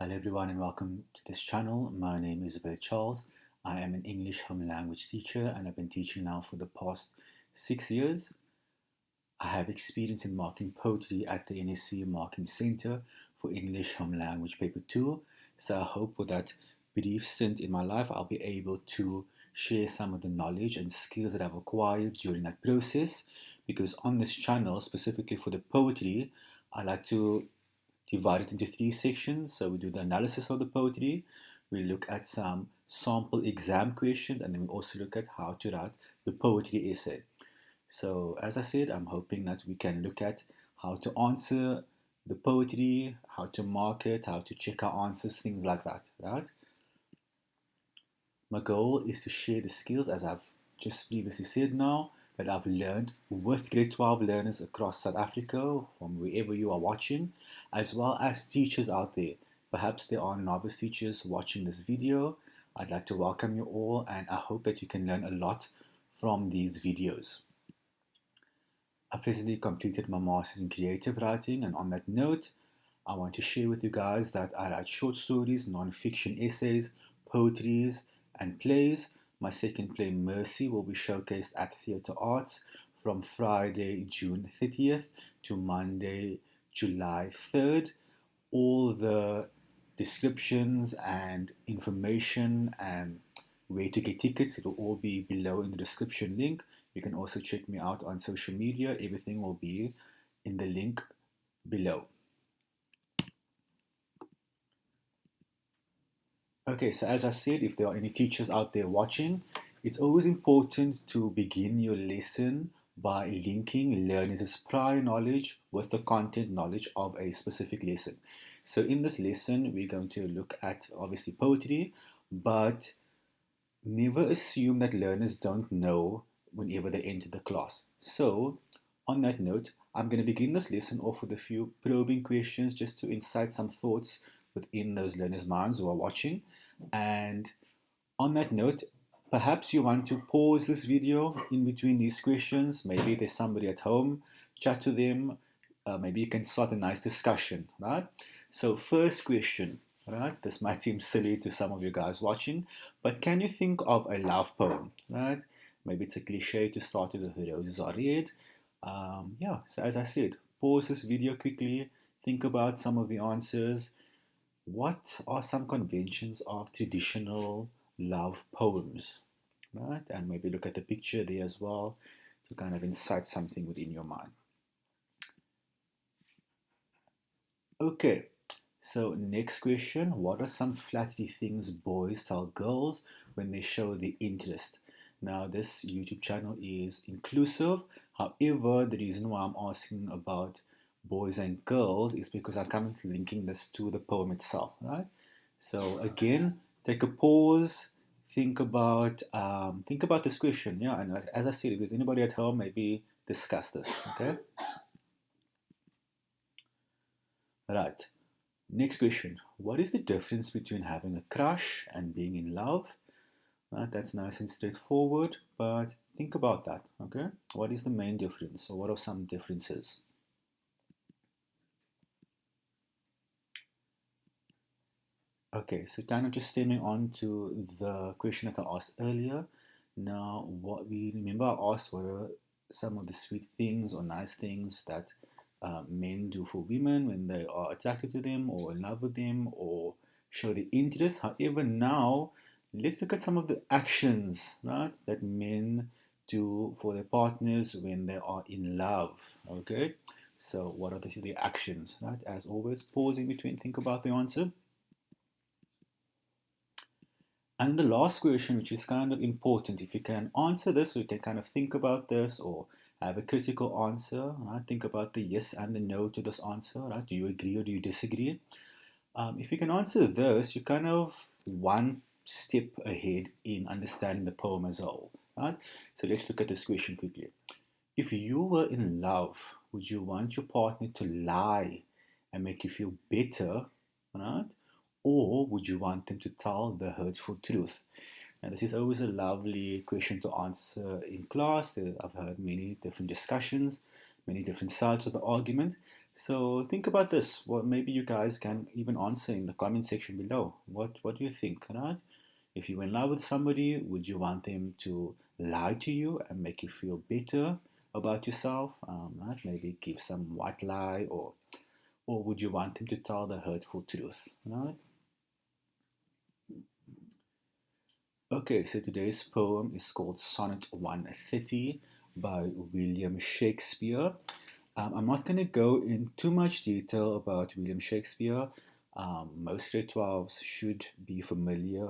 Hello everyone and welcome to this channel. My name is Isabel Charles. I am an English home language teacher and I've been teaching now for the past 6 years. I have experience in marking poetry at the NSC Marking Center for English Home Language Paper 2. So I hope with that brief stint in my life I'll be able to share some of the knowledge and skills that I've acquired during that process, because on this channel, specifically for the poetry, I like to divide it into three sections. So we do the analysis of the poetry, we look at some sample exam questions, and then we also look at how to write the poetry essay. So as I said, I'm hoping that we can look at how to answer the poetry, how to mark it, how to check our answers, things like that, right? My goal is to share the skills, as I've just previously said now, that I've learned with grade 12 learners across South Africa, from wherever you are watching, as well as teachers out there. Perhaps there are novice teachers watching this video. I'd like to welcome you all, and I hope that you can learn a lot from these videos. I've recently completed my master's in creative writing, and on that note, I want to share with you guys that I write short stories, non-fiction essays, poetries, and plays. My second play, Mercy, will be showcased at Theatre Arts from Friday, June 30th to Monday, July 3rd. All the descriptions and information and where to get tickets, it will all be below in the description link. You can also check me out on social media. Everything will be in the link below. Okay, so as I've said, if there are any teachers out there watching, it's always important to begin your lesson by linking learners' prior knowledge with the content knowledge of a specific lesson. So in this lesson, we're going to look at obviously poetry, but never assume that learners don't know whenever they enter the class. So on that note, I'm going to begin this lesson off with a few probing questions just to incite some thoughts within those learners' minds who are watching. And on that note, perhaps you want to pause this video in between these questions. Maybe there's somebody at home, chat to them. Maybe you can start a nice discussion, right? So, first question, right? This might seem silly to some of you guys watching, but can you think of a love poem, right? Maybe it's a cliche to start with the roses are red. Yeah, so as I said, pause this video quickly, think about some of the answers. What are some conventions of traditional love poems, right? And maybe look at the picture there as well to kind of incite something within your mind. Okay, so next question. What are some flattery things boys tell girls when they show the interest? Now, this YouTube channel is inclusive. However, the reason why I'm asking about boys and girls is because I'm currently linking this to the poem itself, right? So again, take a pause, think about this question, yeah. And as I said, if there's anybody at home, maybe discuss this, okay? Right. Next question. What is the difference between having a crush and being in love? Right, that's nice and straightforward, but think about that, okay? What is the main difference, or what are some differences? Okay, so kind of just stemming on to the question that I asked earlier. Now, what we remember I asked were some of the sweet things or nice things that men do for women when they are attracted to them or in love with them or show the interest. However, now let's look at some of the actions, right, that men do for their partners when they are in love. Okay, so what are the actions, right? As always, pause in between, think about the answer. And the last question, which is kind of important, if you can answer this, or you can kind of think about this, or have a critical answer, right? Think about the yes and the no to this answer, right? Do you agree or do you disagree? If you can answer this, you're kind of one step ahead in understanding the poem as a whole, right? So let's look at this question quickly. If you were in love, would you want your partner to lie and make you feel better, right? Or would you want them to tell the hurtful truth? Now, this is always a lovely question to answer in class. I've heard many different discussions, many different sides of the argument. So think about this. Well, maybe you guys can even answer in the comment section below. What do you think, right? If you were in love with somebody, would you want them to lie to you and make you feel better about yourself? Right? Maybe give some white lie, or would you want them to tell the hurtful truth? Right? Okay, so today's poem is called Sonnet 130 by William Shakespeare. I'm not going to go in too much detail about William Shakespeare. Most grade 12s should be familiar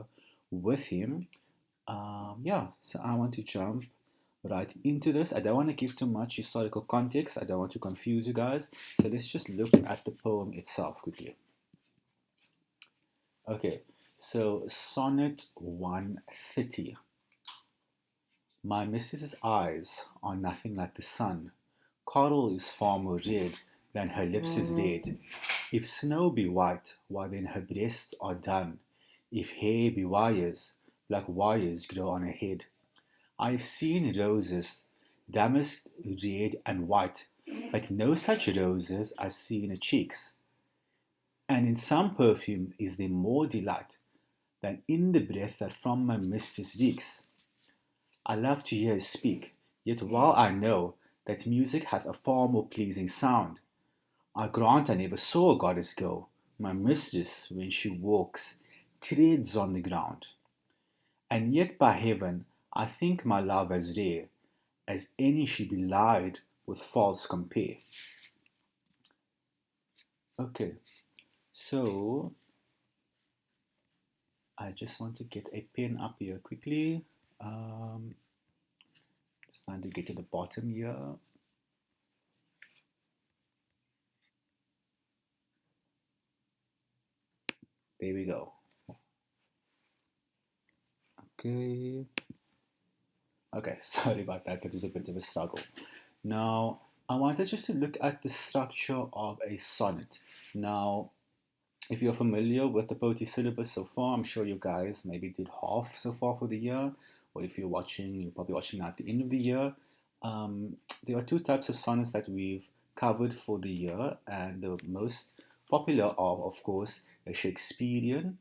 with him. Yeah, so I want to jump right into this. I don't want to give too much historical context. I don't want to confuse you guys. So let's just look at the poem itself quickly. Okay, so Sonnet 130. My mistress's eyes are nothing like the sun. Coral is far more red than her lips is red. If snow be white, why then her breasts are dun. If hair be wires, black wires grow on her head. I have seen roses, damask red and white, but no such roses I see in her cheeks. And in some perfume is there more delight than in the breath that from my mistress reeks. I love to hear her speak, yet while I know that music hath a far more pleasing sound, I grant I never saw a goddess go. My mistress, when she walks, treads on the ground. And yet by heaven, I think my love as rare as any she belied with false compare. Okay, so I just want to get a pen up here quickly. It's time to get to the bottom here. There we go. Okay. Okay, sorry about that. That was a bit of a struggle. Now, I wanted just to look at the structure of a sonnet. Now, if you're familiar with the poetry syllabus so far, I'm sure you guys maybe did half so far for the year, or if you're watching, you're probably watching at the end of the year. There are two types of sonnets that we've covered for the year, and the most popular are, of course, a Shakespearean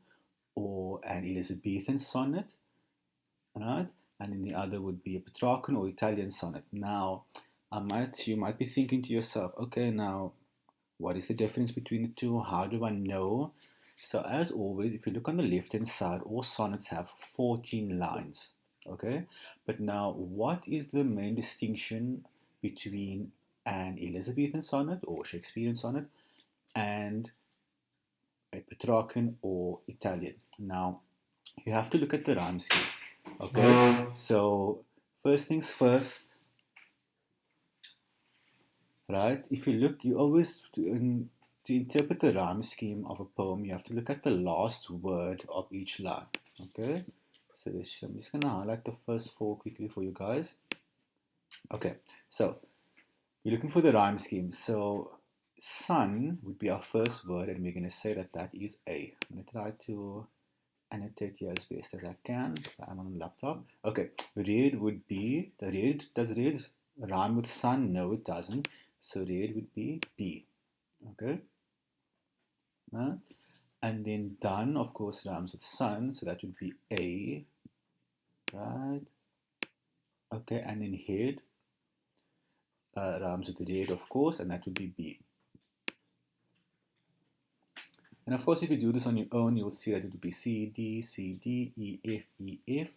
or an Elizabethan sonnet, right? And then the other would be a Petrarchan or Italian sonnet. Now, you might be thinking to yourself, okay, now what is the difference between the two? How do I know? So as always, if you look on the left-hand side, all sonnets have 14 lines, okay? But now, what is the main distinction between an Elizabethan sonnet or Shakespearean sonnet and a Petrarchan or Italian? Now, you have to look at the rhyme scheme, okay? So first things first, right? If you look, you always to interpret the rhyme scheme of a poem, you have to look at the last word of each line. Okay, so I'm just gonna highlight the first four quickly for you guys. Okay, so you're looking for the rhyme scheme. So sun would be our first word, and we're gonna say that that is a. I'm gonna try to annotate here as best as I can. I'm on a laptop. Okay, red would be the red. Does red rhyme with sun? No, it doesn't. So red would be B. Okay. And then done, of course, rhymes with sun. So that would be A. Right. Okay. And then head rhymes with red, of course, and that would be B. And of course, if you do this on your own, you'll see that it would be C, D, C, D, E, F, E, F.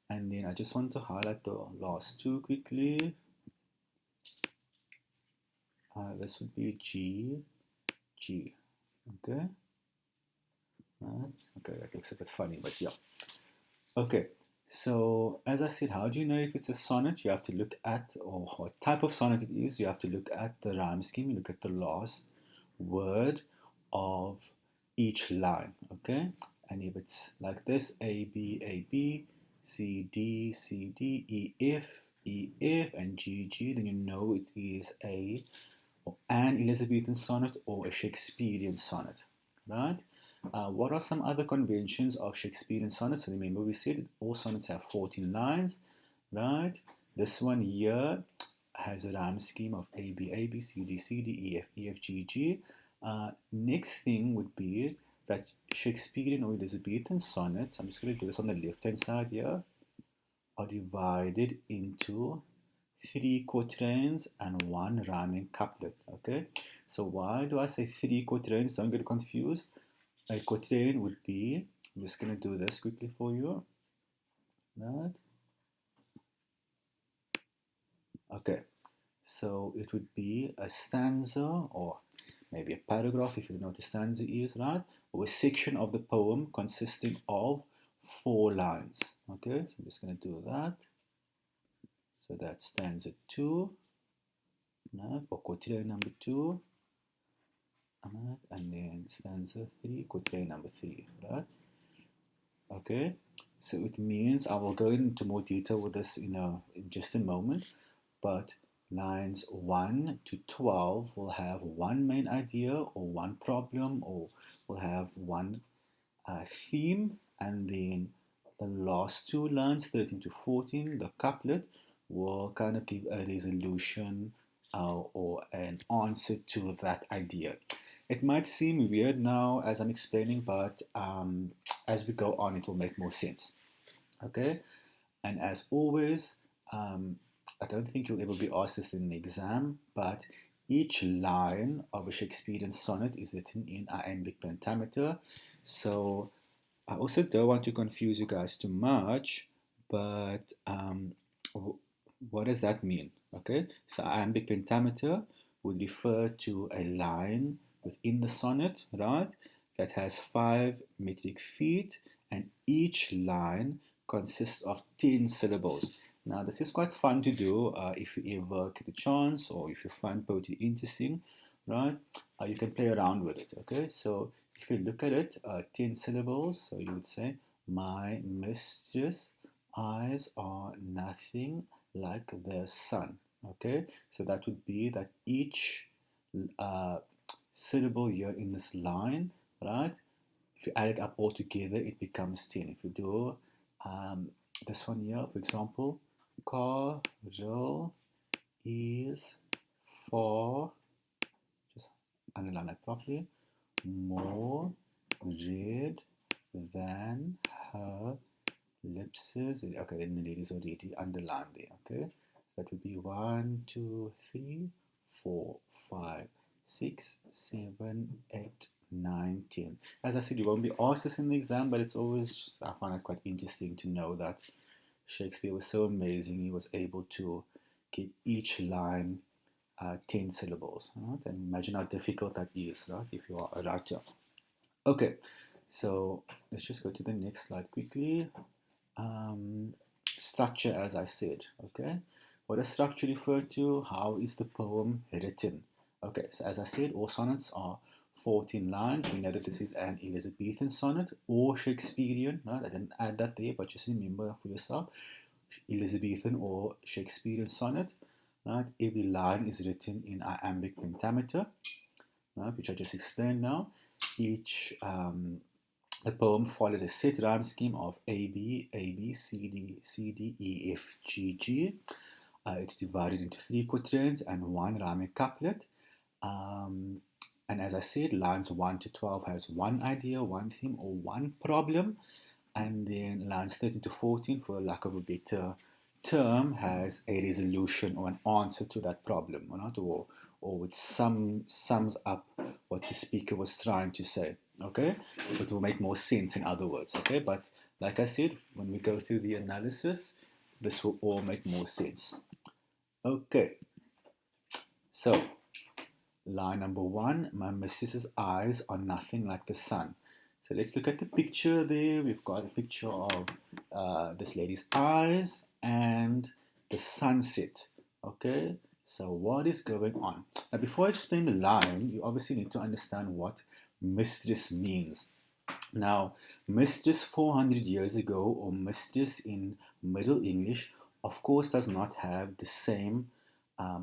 And then I just want to highlight the last two quickly. This would be G, G. Okay. Right. Okay, that looks a bit funny, but yeah. Okay. So as I said, how do you know if it's a sonnet? You have to look at, or what type of sonnet it is. You have to look at the rhyme scheme. You look at the last word of each line. Okay. And if it's like this, A, B, C, D, C, D, E, F, E, F, and G, G, then you know it is an Elizabethan sonnet or a Shakespearean sonnet, right? What are some other conventions of Shakespearean sonnets? So remember we said all sonnets have 14 lines, right? This one here has a rhyme scheme of A, B, A, B, C, D, C, D, E, F, E, F, G, G. Next thing would be that Shakespearean or Elizabethan sonnets, I'm just going to do this on the left-hand side here, are divided into 3 quatrains and 1 rhyming couplet. Okay, so why do I say 3 quatrains? Don't get confused. A quatrain would be, I'm just going to do this quickly for you. Right? Okay, so it would be a stanza or maybe a paragraph if you know what a stanza is, right? Or a section of the poem consisting of 4 lines. Okay, so I'm just going to do that. So that's stanza 2, right? Or quatrain number 2, right? And then stanza 3, quatrain number 3, right? Okay, so it means I will go into more detail with this in just a moment, but lines 1 to 12 will have one main idea or one problem, or will have one theme, and then the last 2 lines, 13 to 14, the couplet, will kind of give a resolution or an answer to that idea. It might seem weird now as I'm explaining, but as we go on, it will make more sense. Okay, and as always, I don't think you'll ever be asked this in the exam, but each line of a Shakespearean sonnet is written in iambic pentameter. So I also don't want to confuse you guys too much, but what does that mean? Okay, so iambic pentameter would refer to a line within the sonnet, right, that has 5 metric feet, and each line consists of 10 syllables. Now, this is quite fun to do if you ever get a chance or if you find poetry interesting, right? You can play around with it, okay? So if you look at it, 10 syllables, so you would say, my mistress' eyes are nothing like the sun, okay? So that would be that each uh, syllable here in this line, right? If you add it up all together, it becomes 10. If you do this one here, for example, Carol is for, just underline that properly, more red than her lips. Okay, then the ladies already underlined there. Okay, that would be 1, 2, 3, 4, 5, 6, 7, 8, 9, 10. As I said, you won't be asked this in the exam, but it's always, I find it quite interesting to know that Shakespeare was so amazing. He was able to get each line 10 syllables. Right? And imagine how difficult that is, right? If you are a writer. Okay, so let's just go to the next slide quickly. Structure, as I said. Okay, what does structure refer to? How is the poem written? Okay, so as I said, all sonnets are 14 lines. We know that this is an Elizabethan sonnet or Shakespearean. Right? I didn't add that there, but just remember for yourself, Elizabethan or Shakespearean sonnet. Right? Every line is written in iambic pentameter, right? Which I just explained now. Each the poem follows a set rhyme scheme of A, B, A, B, C, D, C, D, E, F, G, G. It's divided into 3 quatrains and 1 rhyming couplet. And as I said, lines 1 to 12 has one idea, one theme, or one problem. And then lines 13 to 14, for lack of a better term, has a resolution or an answer to that problem, or which sums up what the speaker was trying to say. Okay, it will make more sense in other words. Okay, but like I said, when we go through the analysis, this will all make more sense. Okay, so line number 1, my missus's eyes are nothing like the sun. So let's look at the picture there. We've got a picture of this lady's eyes and the sunset. Okay, so what is going on? Now, before I explain the line, you obviously need to understand what mistress means. Now, mistress 400 years ago, or mistress in Middle English, of course, does not have the same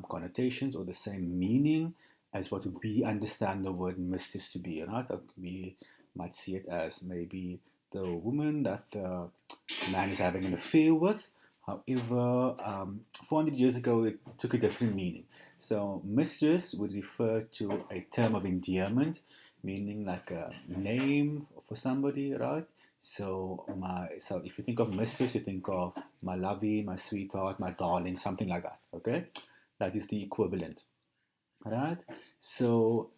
connotations or the same meaning as what we understand the word mistress to be. Right? We might see it as maybe the woman that the man is having an affair with. However, 400 years ago, it took a different meaning. So, mistress would refer to a term of endearment, meaning like a name for somebody, right? So if you think of mistress, you think of my lovey, my sweetheart, my darling, something like that. Okay, that is the equivalent, right? So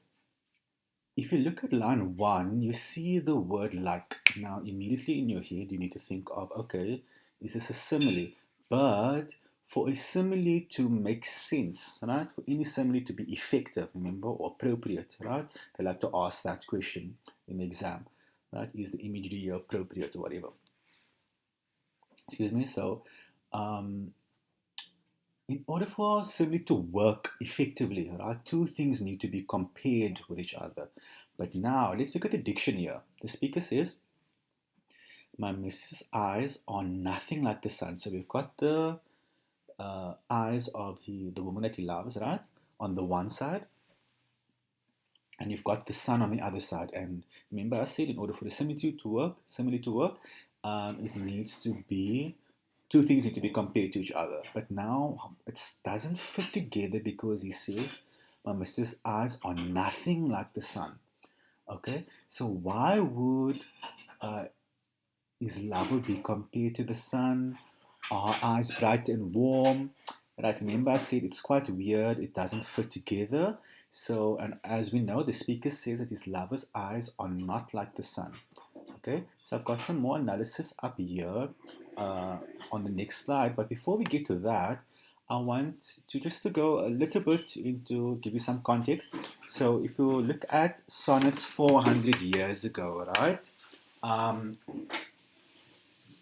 if you look at line one, you see the word like. Now, immediately in your head, you need to think of, okay, is this a simile? But for a simile to make sense, right? For any simile to be effective, remember, or appropriate, right? They like to ask that question in the exam, right? Is the imagery appropriate or whatever? Excuse me. So, um, in order for a simile to work effectively, right, two things need to be compared with each other. But now let's look at the diction here. The speaker says, my missus' eyes are nothing like the sun. So we've got the eyes of the woman that he loves, right, on the one side, and you've got the sun on the other side. And remember, I said in order for the simile to work, it needs to be two things need to be compared to each other. But now it doesn't fit together because he says, my missus' eyes are nothing like the sun. Okay, so why would uh, his lover be compared to the sun? Are eyes bright and warm? Right, remember I said it's quite weird, it doesn't fit together. So, and as we know, the speaker says that his lover's eyes are not like the sun. Okay, so I've got some more analysis up here uh, on the next slide. But before we get to that, I want to just to go a little bit into give you some context. So if you look at sonnets 400 years ago, right? Um,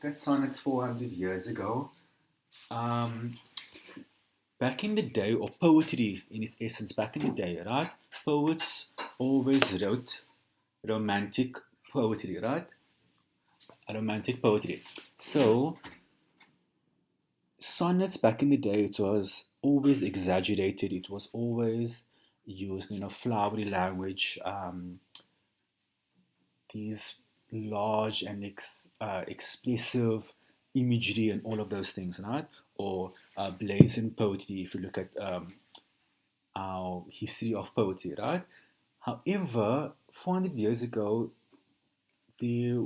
Look at sonnets 400 years ago. Um, Back in the day, or poetry in its essence, back in the day, right? Poets always wrote romantic poetry, right? Romantic poetry. So sonnets back in the day, it was always exaggerated. It was always used, flowery language. These large and expressive imagery and all of those things, right? Or blazing poetry. If you look at our history of poetry, right? However, 400 years ago, the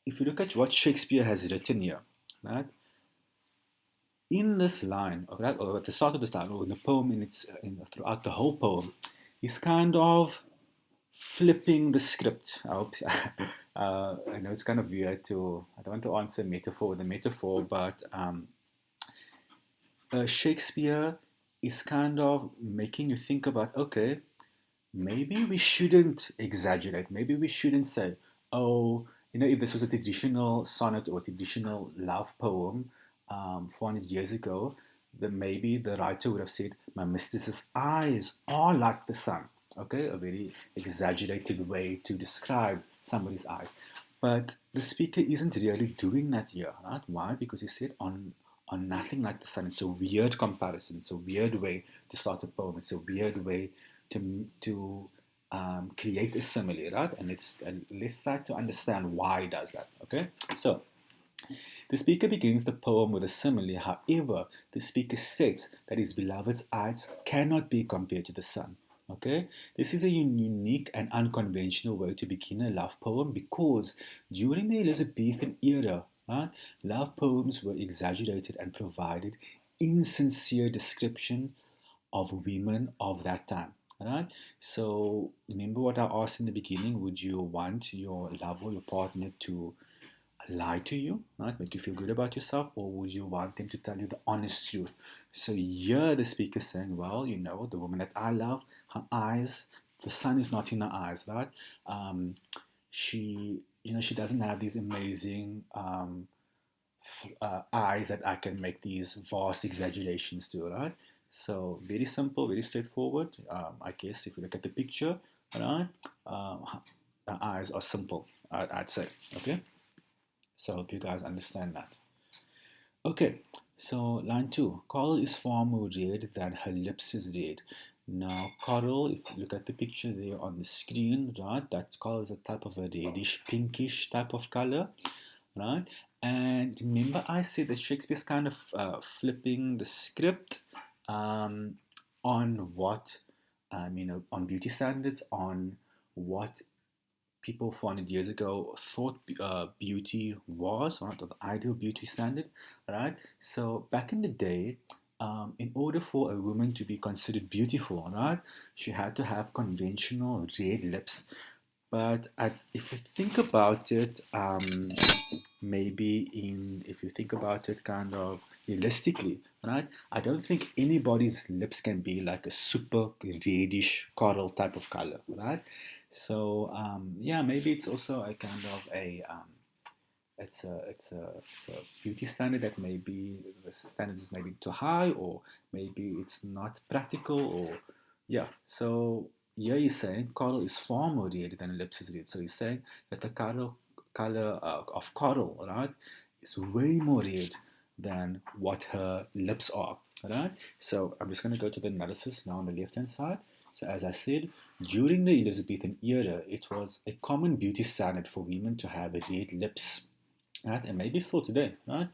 if you look at what Shakespeare has written here, right? In this line, or at the start of this line, or in the poem, throughout the whole poem, he's kind of flipping the script. I know it's kind of weird I don't want to answer metaphor with a metaphor, but Shakespeare is kind of making you think about, okay, maybe we shouldn't exaggerate. Maybe we shouldn't say, oh, if this was a traditional sonnet or traditional love poem 400 years ago, then maybe the writer would have said, my mistress's eyes are like the sun. Okay, a very exaggerated way to describe somebody's eyes. But the speaker isn't really doing that here, right? Why? Because he said on nothing like the sun. It's a weird comparison. It's a weird way to start a poem. It's a weird way to create a simile, right? And let's try to understand why he does that. Okay, so the speaker begins the poem with a simile. However, the speaker states that his beloved's eyes cannot be compared to the sun. Okay, this is a unique and unconventional way to begin a love poem because during the Elizabethan era, right, love poems were exaggerated and provided insincere description of women of that time. Right? So remember what I asked in the beginning, would you want your lover or your partner to lie to you, right? Make you feel good about yourself, or would you want them to tell you the honest truth? So here the speaker is saying, well, the woman that I love, her eyes, the sun is not in her eyes, right? She doesn't have these amazing eyes that I can make these vast exaggerations to, right? So very simple, very straightforward. I guess if you look at the picture, right, the eyes are simple, I'd say. Okay, so I hope you guys understand that. Okay, so line two. Coral is far more red than her lips is red. Now, coral, if you look at the picture there on the screen, right, that coral is a type of a reddish, pinkish type of color, right? And remember, I said that Shakespeare's kind of flipping the script um, on what, on beauty standards, on what people 400 years ago thought beauty was, or the ideal beauty standard, right? So back in the day, in order for a woman to be considered beautiful, right, she had to have conventional red lips. But if you think about it, maybe if you think about it kind of realistically, right, I don't think anybody's lips can be like a super reddish coral type of color, right? So yeah, maybe it's also a kind of a it's a beauty standard that maybe the standard is maybe too high, or maybe it's not practical, or yeah. So yeah, he's saying coral is far more red than lips is red. So he's saying that the color of coral, right, is way more red than what her lips are, right? So I'm just going to go to the analysis now on the left hand side. So as I said, during the Elizabethan era, it was a common beauty standard for women to have red lips, right? And maybe still today, right?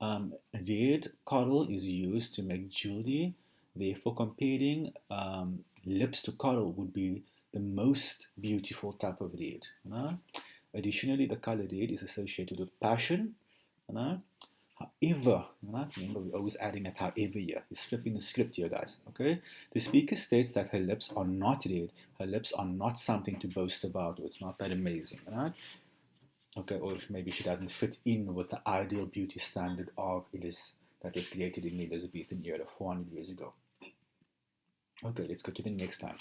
Red coral is used to make jewelry. Therefore, comparing lips to coral would be the most beautiful type of red. Right? Additionally, the color red is associated with passion. Right? However, right? Remember we're always adding that however here. He's flipping the script here, guys. Okay? The speaker states that her lips are not red. Her lips are not something to boast about, or it's not that amazing. Right? Okay, or maybe she doesn't fit in with the ideal beauty standard of that was created in the Elizabethan era 400 years ago. Okay, let's go to the next line.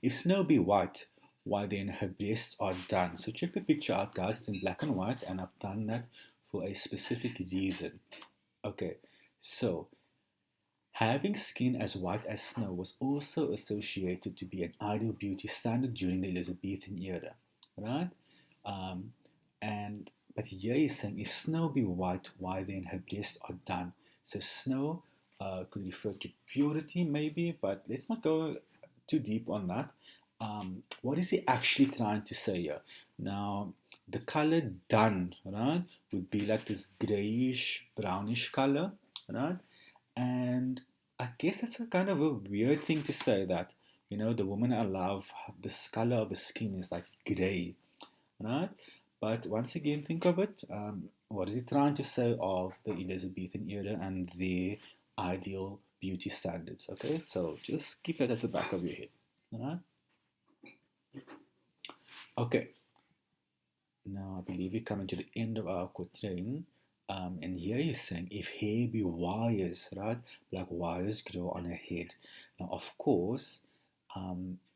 If snow be white, why then her breasts are done. So check the picture out, guys. It's in black and white, and I've done that for a specific reason. Okay, so having skin as white as snow was also associated to be an ideal beauty standard during the Elizabethan era, right? Um, and but here he's saying, if snow be white, why then her breasts are done. So snow could refer to purity, maybe, but let's not go too deep on that. What is he actually trying to say here? Now, the color dun, right, would be like this grayish, brownish color, right? And I guess that's a kind of a weird thing to say that, the woman I love, this color of the skin is like gray, right? But once again, think of it. What is he trying to say of the Elizabethan era and their ideal beauty standards? Okay, so just keep that at the back of your head. All right? Okay, now I believe we're coming to the end of our quatrain. And here he's saying, if hair be wires, right? Like wires grow on a head. Now, of course,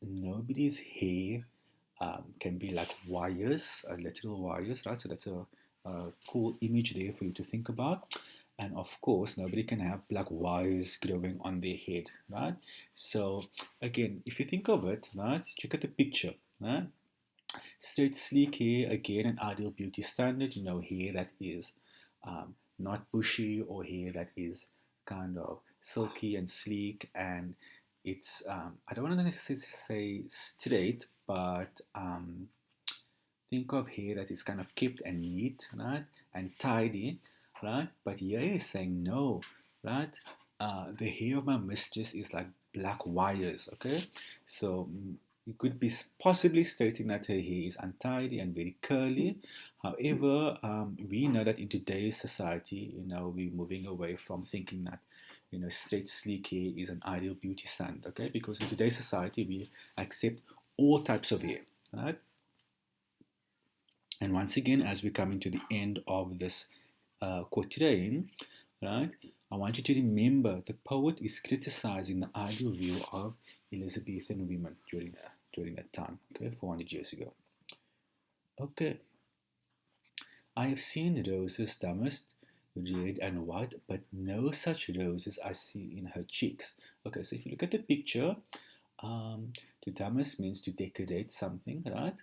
nobody's hair can be like wires, literal wires, right? So that's a cool image there for you to think about. And of course, nobody can have black wires growing on their head, right? So again, if you think of it, right, check out the picture, right? Straight, sleek hair, again, an ideal beauty standard. Hair that is not bushy, or hair that is kind of silky and sleek, and it's I don't want to necessarily say straight, but think of hair that is kind of kept and neat, right, and tidy, right? But here he's saying no, right? The hair of my mistress is like black wires. Okay, so you could be possibly stating that her hair is untidy and very curly. However, we know that in today's society, we're moving away from thinking that straight, sleek hair is an ideal beauty standard. Okay, because in today's society, we accept all types of hair, right? And once again, as we're coming to the end of this quatrain, right, I want you to remember the poet is criticizing the ideal view of Elizabethan women during that time, okay, 400 years ago. Okay, I have seen roses damask, red and white, but no such roses I see in her cheeks. Okay, so if you look at the picture, to damask means to decorate something, right?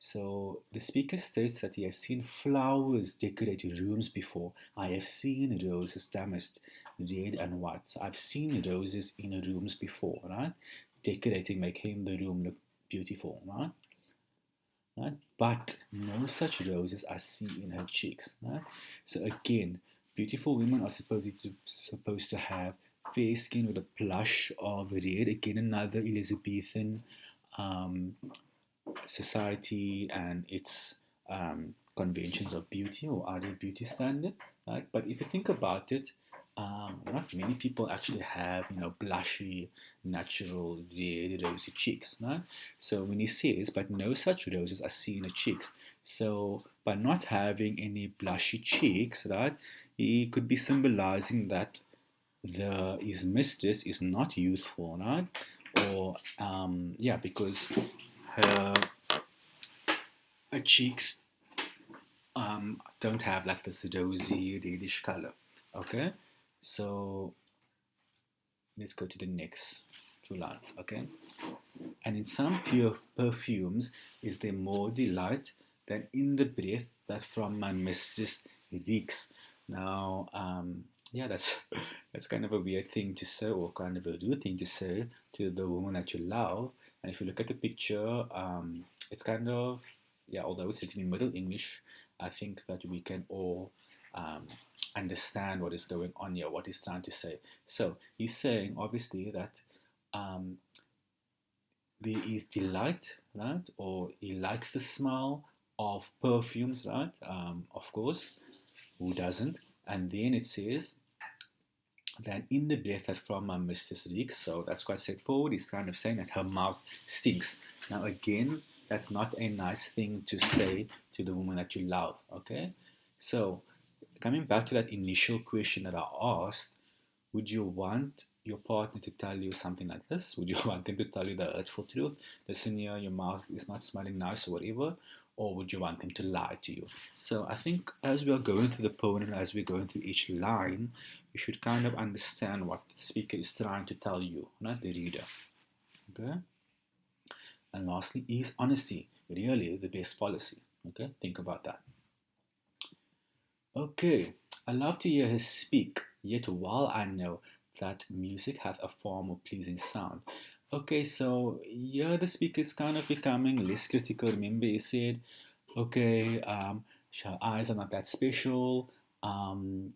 So the speaker states that he has seen flowers decorate rooms before. I have seen roses damasked red and white. So I've seen roses in rooms before, right? Decorating, making the room look beautiful, right? Right? but no such roses I see in her cheeks. Right? So again, beautiful women are supposed to have fair skin with a blush of red. Again, another Elizabethan um, society and its conventions of beauty or ideal beauty standard, right? But if you think about it, not many people actually have, blushy, natural, red, rosy cheeks, right? So when he says, but no such roses are seen in her cheeks. So by not having any blushy cheeks, right, he could be symbolizing that his mistress is not youthful, right? Or yeah, because her her cheeks don't have like this rosy reddish color. Okay, so let's go to the next two lines. Okay, and in some pure perfumes is there more delight than in the breath that from my mistress reeks. Now, yeah, that's that's kind of a weird thing to say, or kind of a rude thing to say to the woman that you love. And if you look at the picture, it's kind of, yeah, although it's written in Middle English, I think that we can all um, understand what is going on here, what he's trying to say. So he's saying obviously that um, there is delight, right? Or he likes the smell of perfumes, right? Of course, who doesn't? And then it says, then in the breath that from my mistress reeks. So that's quite straightforward. He's kind of saying that her mouth stinks. Now, again, that's not a nice thing to say to the woman that you love, okay? So, coming back to that initial question that I asked, would you want your partner to tell you something like this? Would you want them to tell you the hurtful truth? Listen here, your mouth is not smelling nice or whatever. Or would you want them to lie to you? So I think as we are going through the poem and as we're going through each line, you should kind of understand what the speaker is trying to tell you, not the reader. Okay? And lastly, is honesty really the best policy? Okay, think about that. Okay, I love to hear her speak, yet while I know that music hath a far more pleasing sound. Okay, so here the speaker is kind of becoming less critical. Remember, he said, okay, her eyes are not that special. Um,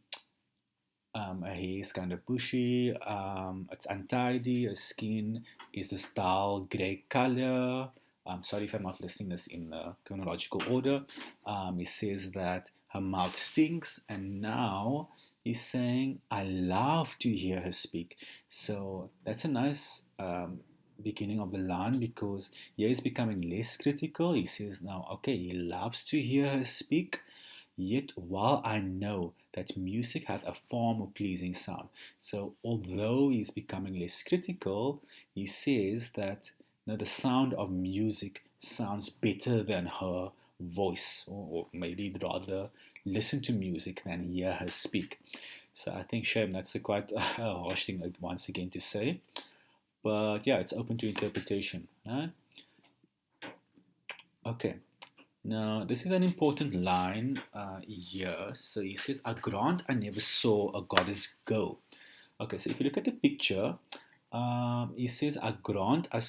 her hair is kind of bushy. It's untidy. Her skin is this dull grey color. I'm sorry if I'm not listing this in chronological order. He says that her mouth stinks, and now he's saying, I love to hear her speak. So that's a nice beginning of the line because here he's becoming less critical. He says now, okay, he loves to hear her speak. Yet while I know that music hath a far more pleasing sound. So although he's becoming less critical, he says that the sound of music sounds better than her voice, or maybe rather listen to music than hear her speak. So I think, shame, that's a quite harsh thing once again to say. But yeah, it's open to interpretation. Right? Okay. Now, this is an important line here. So he says, I grant I never saw a goddess go. Okay, so if you look at the picture, he says, I grant I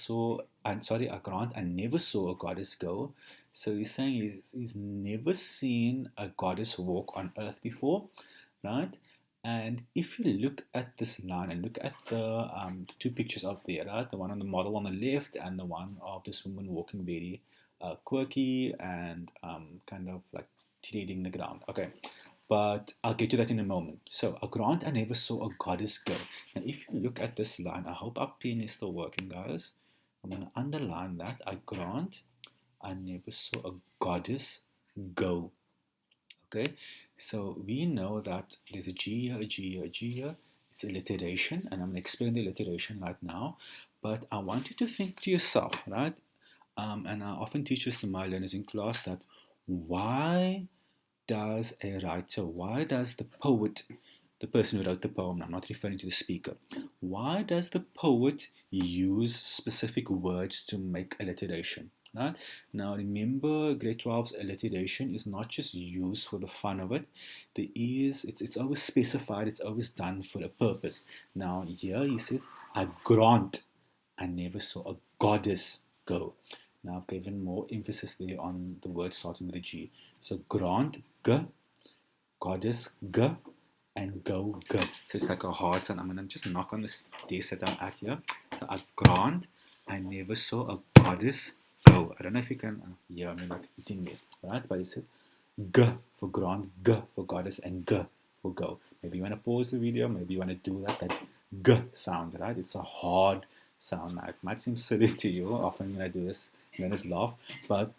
grant I never saw a goddess go. So he's saying he's never seen a goddess walk on earth before, right? And if you look at this line and look at the two pictures up there, right? The one on the model on the left and the one of this woman walking very quirky and kind of like treading the ground. Okay, but I'll get to that in a moment. So, a grant I never saw a goddess go. Now, if you look at this line, I hope our pen is still working, guys. I'm going to underline that. I grant I never saw a goddess go. Okay, so we know that there's a G here, a G here, a G here. It's alliteration, and I'm going to explain the alliteration right now. But I want you to think to yourself, right? And I often teach this to my learners in class that why does a writer, why does the poet, the person who wrote the poem, I'm not referring to the speaker, why does the poet use specific words to make alliteration? Right? Now remember, grade 12's alliteration is not just used for the fun of it. It's always specified, it's always done for a purpose. Now here he says, I grant I never saw a goddess go. Now I've given more emphasis there on the word starting with a G. So grant, G, goddess, G, and go, G. So it's like a hard sound. I'm going to just knock on this desk that I'm at here. So I grant, I never saw a goddess go. I don't know if you can hear me like eating there, right? But it's G for grant, G for goddess, and G for go. Maybe you want to pause the video, maybe you want to do that G sound, right? It's a hard sound. Now, it might seem silly to you. Often when I do this, learners laugh, but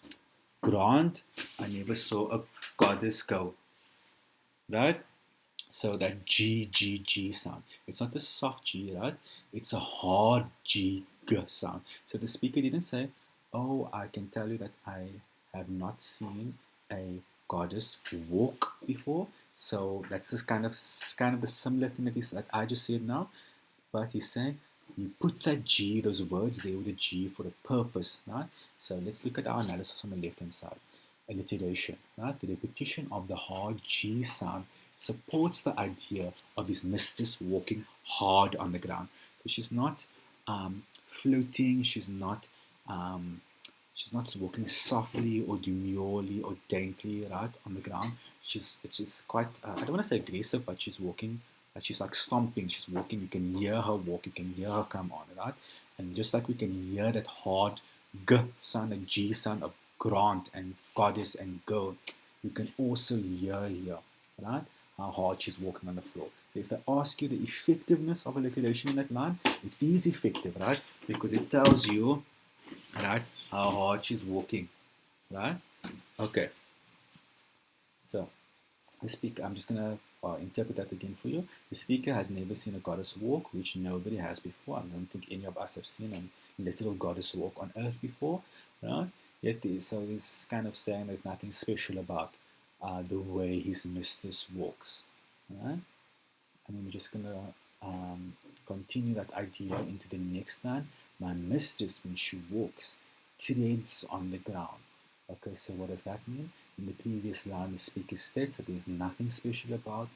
grant, I never saw a goddess go, right? So that G, G, G sound. It's not the soft G, right? It's a hard G, G sound. So the speaker didn't say, oh, I can tell you that I have not seen a goddess walk before. So that's this kind of the similar thing that I just said now. But he's saying you put that G, those words there with a G for a purpose, right? So let's look at our analysis on the left hand side. Alliteration, right? The repetition of the hard G sound supports the idea of his mistress walking hard on the ground. Because she's not floating, she's not walking softly or demurely or daintily, right, on the ground. It's quite I don't want to say aggressive, but she's walking. She's like stomping. She's walking. You can hear her walk. You can hear her come on, right? And just like we can hear that hard G sound, a G sound, a grant and goddess and go, you can also hear here, right? How hard she's walking on the floor. If they ask you the effectiveness of alliteration in that line, it is effective, right? Because it tells you, right, how hard she's walking, right? Okay. So the speaker, I'm just gonna interpret that again for you. The speaker has never seen a goddess walk, which nobody has before. I don't think any of us have seen a literal goddess walk on earth before, right? Yet, so he's kind of saying there's nothing special about the way his mistress walks, right? And we're just gonna continue that idea into the next line. My mistress, when she walks, treads on the ground. Okay, so what does that mean? In the previous line, the speaker states that there's nothing special about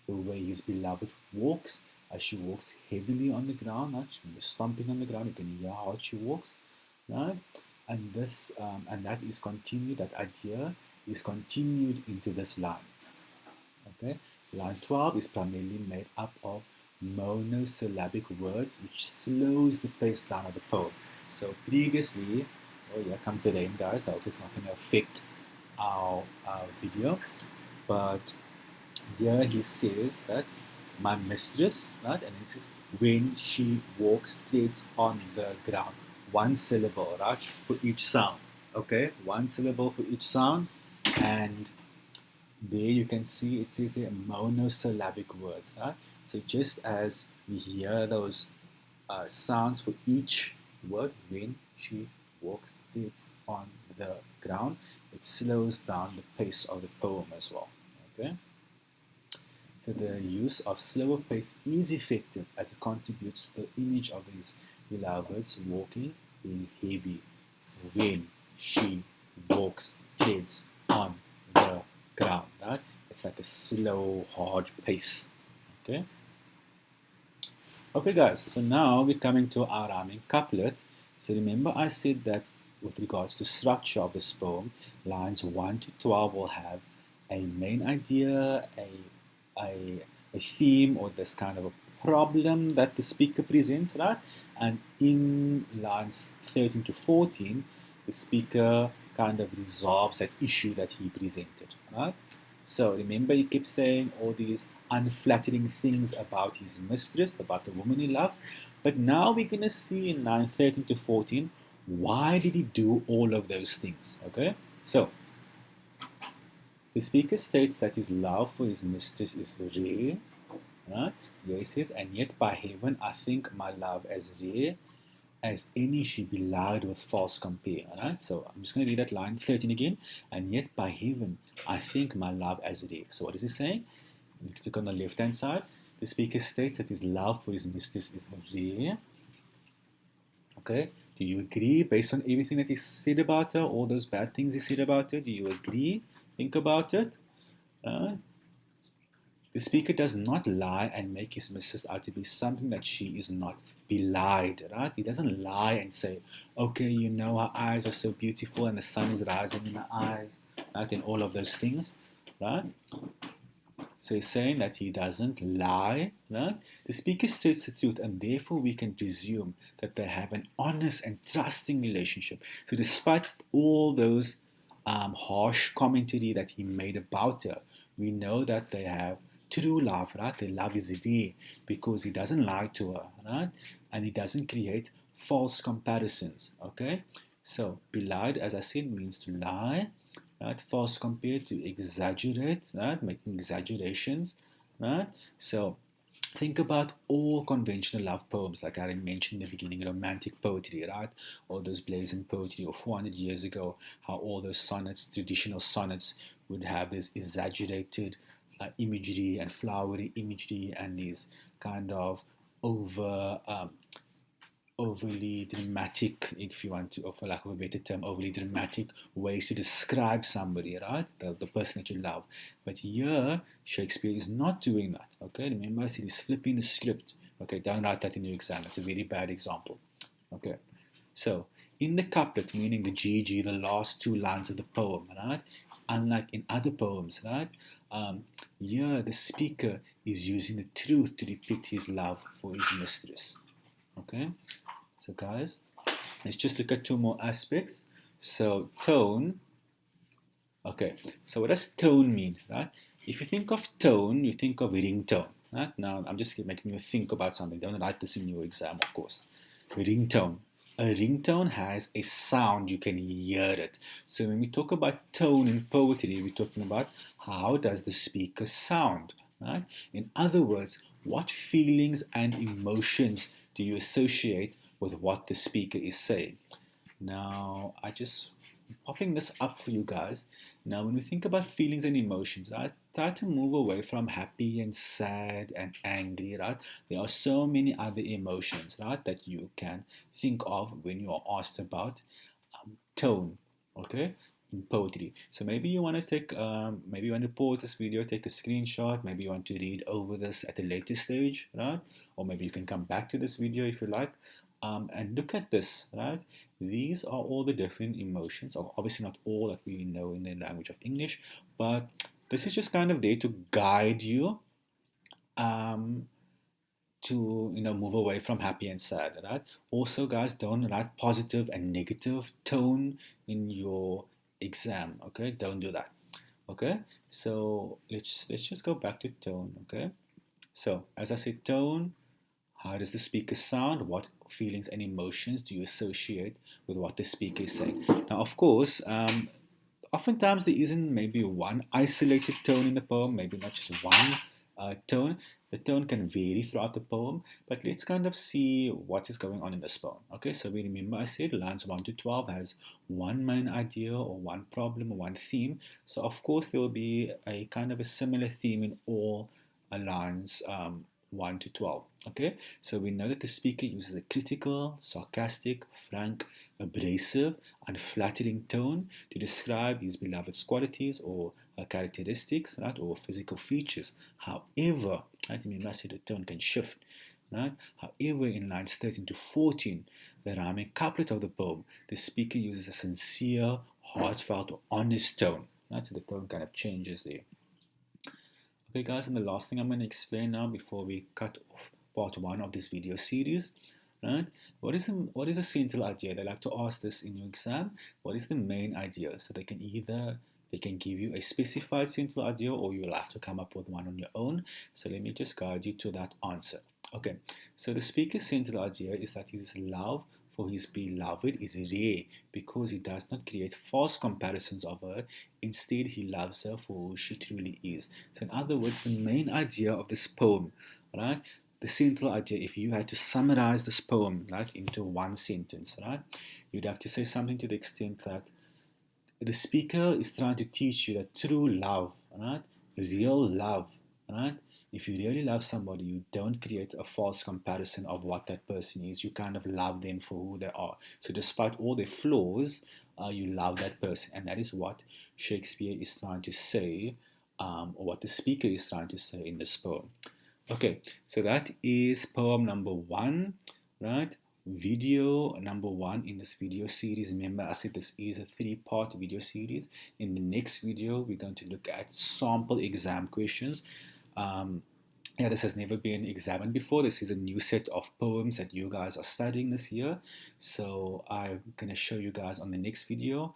the way his beloved walks, as she walks heavily on the ground, right? She's stomping on the ground. You can hear how hard she walks, right? And this, and that is continued. That idea is continued into this line. Okay, line 12 is primarily made up of monosyllabic words, which slows the pace down of the poem. So previously, oh here comes the rain, guys. I hope it's not going to affect our video. But here he says that my mistress, right, and it's when she walks, treads on the ground. One syllable, right, for each sound. Okay, one syllable for each sound, and there you can see it says there monosyllabic words, right? So just as we hear those sounds for each word, when she walks, treads on the ground, it slows down the pace of the poem as well. Okay. So the use of slower pace is effective as it contributes to the image of these beloveds walking in heavy. When she walks, treads on the ground, right? It's like a slow, hard pace. Okay. Okay, guys. So now we're coming to our rhyming couplet. So remember, I said that with regards to structure of this poem, lines 1 to 12 will have a main idea, a theme, or this kind of a problem that the speaker presents, right? And in lines 13 to 14, the speaker kind of resolves that issue that he presented, right? So remember, he kept saying all these unflattering things about his mistress, about the woman he loves. But now we're going to see in line 13 to 14, why did he do all of those things? Okay, so the speaker states that his love for his mistress is rare. Right? Here he says, and yet by heaven I think my love as rare as any she be loud with false compare. Alright, so I'm just going to read that line 13 again. And yet by heaven I think my love as rare. So what is he saying? You click on the left hand side. The speaker states that his love for his mistress is rare. Okay, do you agree based on everything that he said about her, all those bad things he said about her? Do you agree? Think about it. The speaker does not lie and make his mistress out to be something that she is not. belied, right? He doesn't lie and say, okay, you know, her eyes are so beautiful and the sun is rising in her eyes, right? And all of those things, right? So he's saying that he doesn't lie, right? The speaker says the truth, and therefore we can presume that they have an honest and trusting relationship. So despite all those harsh commentary that he made about her, we know that they have true love, right? Their love is real because he doesn't lie to her, right? And he doesn't create false comparisons, okay? So belied, as I said, means to lie, right? False compared to exaggerate, right? Making exaggerations, right? So think about all conventional love poems, like I mentioned in the beginning, romantic poetry, right? All those blazing poetry of 400 years ago, how all those sonnets, traditional sonnets, would have this exaggerated imagery and flowery imagery and these kind of over overly dramatic, if you want to, or for lack of a better term, overly dramatic ways to describe somebody, right? The person that you love. But here, Shakespeare is not doing that, okay? Remember, I said he's flipping the script. Okay, don't write that in your exam. It's a very bad example. Okay, so in the couplet, meaning the GG, the last two lines of the poem, right? Unlike in other poems, right? Here, the speaker is using the truth to depict his love for his mistress. Okay, so guys, let's just look at two more aspects. So tone, okay, so what does tone mean, right? If you think of tone, you think of ringtone, right? Now, I'm just making you think about something. Don't write this in your exam, of course. Ringtone. A ringtone has a sound, you can hear it. So when we talk about tone in poetry, we're talking about how does the speaker sound, right? In other words, what feelings and emotions do you associate with what the speaker is saying? Now, popping this up for you guys. Now, when we think about feelings and emotions, I try to move away from happy and sad and angry, right? There are so many other emotions, right, that you can think of when you are asked about tone, okay, in poetry. So maybe you want to maybe you want to pause this video, take a screenshot, maybe you want to read over this at a later stage, right? Or maybe you can come back to this video if you like, and look at this, right? These are all the different emotions, obviously not all that we know in the language of English, but this is just kind of there to guide you um, to move away from happy and sad, right? Also, guys, don't write positive and negative tone in your exam, okay? Don't do that, okay? So let's just go back to tone, okay? So as I said, tone, how does the speaker sound? What feelings and emotions do you associate with what the speaker is saying? Now, of course, oftentimes there isn't maybe one isolated tone in the poem, maybe not just one tone. The tone can vary throughout the poem, but let's kind of see what is going on in this poem. Okay, so we remember I said lines 1 to 12 has one main idea or one problem or one theme. So of course there will be a kind of a similar theme in all lines 1 to 12. Okay, so we know that the speaker uses a critical, sarcastic, frank, abrasive, unflattering tone to describe his beloved's qualities or characteristics, right, or physical features. However, right, remember I said the tone can shift, right? However, in lines 13 to 14, the rhyming couplet of the poem, the speaker uses a sincere, heartfelt, or honest tone, right? So the tone kind of changes there. Okay, guys, and the last thing I'm going to explain now before we cut off part 1 of this video series, right? What is the central idea? They like to ask this in your exam. What is the main idea? So they can give you a specified central idea, or you'll have to come up with one on your own. So let me just guide you to that answer. Okay, so the speaker's central idea is that his love for his beloved is rare because he does not create false comparisons of her. Instead, he loves her for who she truly is. So, in other words, the main idea of this poem, right? The central idea, if you had to summarize this poem, right, into one sentence, right, you'd have to say something to the extent that the speaker is trying to teach you that true love, right, real love, right, if you really love somebody, you don't create a false comparison of what that person is. You kind of love them for who they are. So despite all their flaws, you love that person. And that is what Shakespeare is trying to say, or what the speaker is trying to say in this poem. Okay, so that is poem number 1. right? Video number one in this video series. Remember, I said this is a three-part video series. In the next video, we're going to look at sample exam questions. Um, yeah, this has never been examined before. This is a new set of poems that you guys are studying this year. So I'm going to show you guys on the next video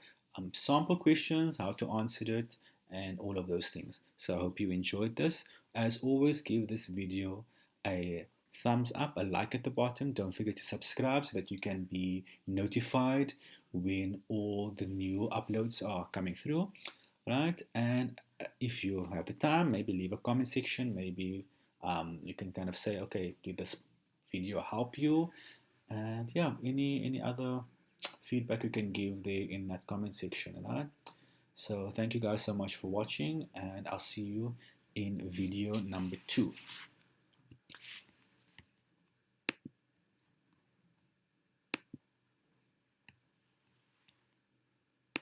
sample questions, how to answer it, and all of those things. So I hope you enjoyed this. As always, give this video a thumbs up, a like at the bottom. Don't forget to subscribe so that you can be notified when all the new uploads are coming through, right? And if you have the time, maybe leave a comment section. Maybe you can kind of say, okay, did this video help you? And yeah, any other feedback you can give there in that comment section, right? So thank you guys so much for watching, and I'll see you in video number 2.